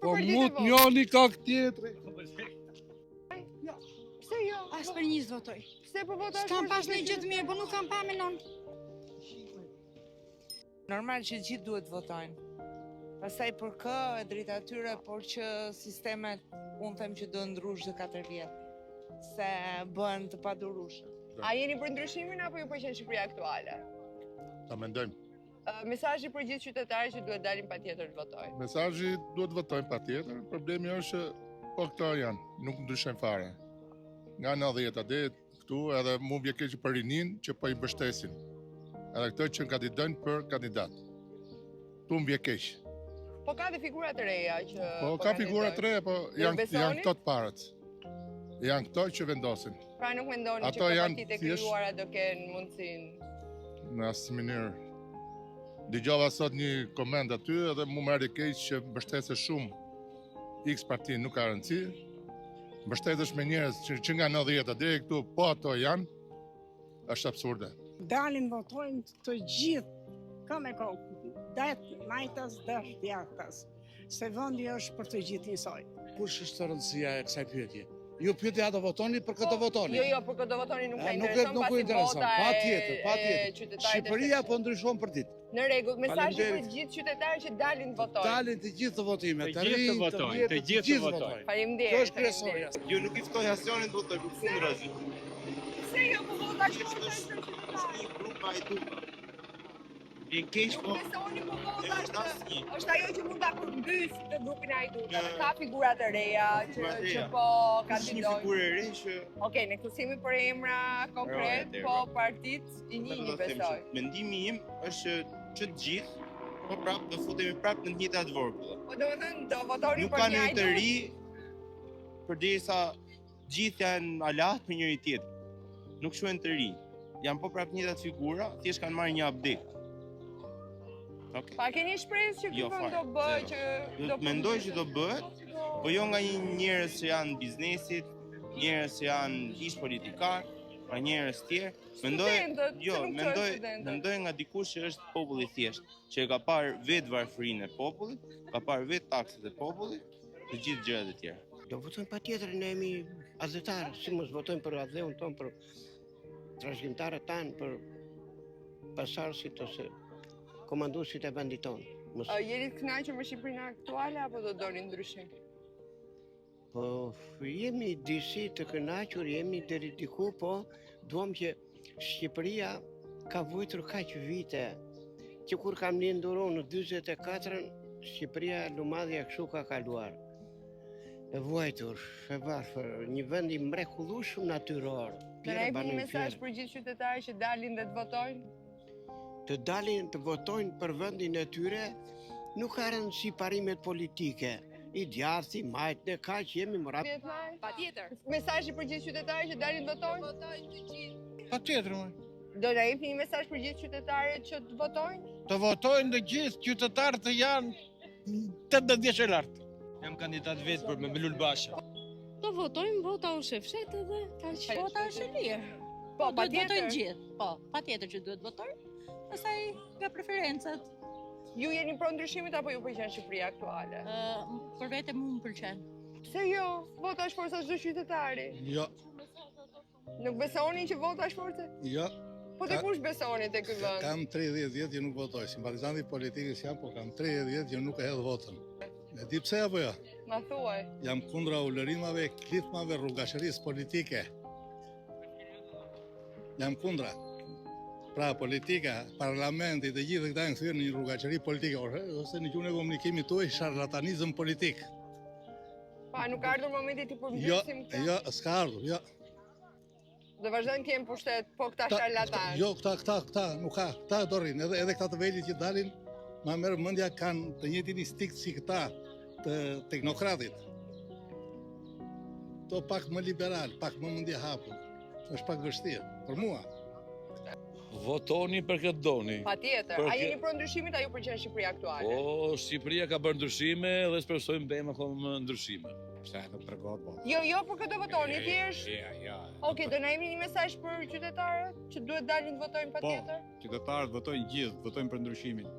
Po mut njani ka tjetri. Pse jo? As për një votoj. Pse po votosh? S'kam pas një gjë të mirë, po nuk kam pa menon. Normal që gjithë duhet votojnë. Pastaj për kë e drejtë atyre, por që sistemet unë them që do ndrush dhe 4 vjet. Se bëhen të padurueshëm. A jeni për ndryshimin apo ju pëlqen Shqipëria aktuale? Ta mendojmë. Mesazhi për gjithë qytetarët që duhet dalin patjetër të votojnë. Mesazhi duhet votojnë patjetër. Problemi është po këto janë, nuk ndryshojnë fare. Nga 90-ta deri këtu edhe mu vjen keq për rinin që po i mbështesin. Edhe këto që kandidojnë për kandidat. Tu më vjen keq. Po ka dhe figura të reja që Po ka figura të reja, po janë këto të parët. Janë këto që vendosin. Pra nuk mendoni që partitë e krijuara do kenë mundësinë në asnjë mënyrë. Dëgjova sot një koment aty edhe mu merri keq që mbështese shumë X parti, nuk ka rëndësi. Mbështetesh me njerëz që nga 90-ta deri këtu po ato janë, është absurde. Dalin votojnë të gjithë, ka me kohë, datë, najtas, dash, djatas, se vendi është për të gjithë njësoj. Kush është rëndësia e kësaj pyetje? Ju pyetja ato votoni për këtë votoni. Jo, për këtë votoni nuk ka intereson, pasi vota patjetër. Shqipëria po ndryshon për ditë. Në rregull, mesazhi për gjithë qytetarët që dalin të votojnë. Dalin të gjithë të votimet, të gjithë të votojnë, të gjithë të votojnë. Faleminderit. Kjo është kryesorja. Ju nuk i ftoj asnjërin të votojë, por kundrazi. Pse jo po votash për qytetarët? Grupa e duka. Vjen keq po. Besoni po votash. Është ajo që mund ta përmbys të grupin e Ajduta. Ka figura të reja që po kandidojnë. Një figurë e re që Okej, ne kësimi për emra konkret, po partitë i njëjtë besoj. Mendimi im është që të gjithë po prapë do futemi prapë në të njëjtat vorkulla. Po domethënë do votoni Nuk për ka një një të Ajdut. ri përderisa gjithë janë alat për njëri tjetrin. Nuk quhen të ri. Janë po prapë njëjtat figura, thjesht kanë marrë një update. Pa keni shpresë që ky vend do bëjë që do mendoj që do bëhet, po jo nga një njerëz që janë biznesit, njerëz që janë ish politikan, pa njerëz tjerë. Mendoj nga dikush që është populli i thjeshtë, që e ka parë vetë varfërinë e popullit, ka parë vetë takset e popullit, të gjithë gjërat e tjera. Do votojmë patjetër, ne jemi azetarë, si mos votojmë për azeun ton, për trashëgimtarët tanë, për pasardhësit ose komanduesit e vendit tonë. Jeni të kënaqur me Shqipërinë aktuale apo do doni ndryshim? Po jemi disi të kënaqur, jemi deri diku, po duam që Shqipëria ka vuajtur kaq vite që kur kam lindur unë në 44-ën, Shqipëria lumadhja kështu ka kaluar. E vuajtur, e varfër, një vend i mrekullueshëm natyror. Do na jepni një mesazh për gjithë qytetarët që dalin dhe të votojnë? Të dalin të votojnë për vendin e tyre, nuk ka rëndësi parimet politike. I djathtë, i majtë, ne kaq jemi më rap. Patjetër. Mesazhi për gjithë qytetarët që dalin të votojnë? Votojnë të gjithë. Patjetër. Do na jepni një mesazh për gjithë qytetarët që të votojnë? Të votojnë të gjithë qytetarët që janë 18 vjeç e lartë. Jam kandidat vetë për me Lul Basha. Do votojmë, vota u shefshet edhe kaq. Vota është e lirë. Po, patjetër. Votojnë gjithë. Po, patjetër që duhet votojnë. Pastaj nga preferencat. Ju jeni pro ndryshimit apo ju pëlqen Shqipëria aktuale? Për vete mu më pëlqen. Pse jo? Vota është forca çdo qytetari. Jo. Nuk besoni që vota është forca? Jo. Po te kush besoni te ky vend? Kam 30 vjet që nuk votoj, simpatizant i politikës jam, po kam 30 vjet që nuk e hedh votën. E di pse apo jo? Ma thuaj. Jam kundra ulërimave, klithmave, rrugashërisë politike. Jam kundra. Pra politika, parlamenti, të gjithë këta janë kthyer në një rrugaqëri politike ose në gjuhën e komunikimit tuaj sharlatanizëm politik. Pa nuk ka ardhur momenti ti përmbysim këtë? Jo, s'ka ardhur, jo. Do vazhdojnë të jenë pushtet, po këta sharlatanë. Jo, këta nuk ka, këta do rrinë, edhe këta të vegjël që dalin, ma merr mendja kanë të njëjtin instinkt si këta të teknokratit. To pak më liberal, pak më mendje hapur. Është pak vështirë për mua. Votoni për këtë doni. Patjetër. A jeni pro ndryshimit a ju pëlqen Shqipëria aktuale? Po, Shqipëria ka bërë ndryshime dhe shpresojmë bëjmë akoma ndryshime. Pse nuk tregon po. Jo, për këtë votoni, thjesht. Ja. Okej, do na jepni një mesazh për qytetarët që duhet dalin të votojnë patjetër? Qytetarët votojnë gjithë, votojnë për ndryshimin.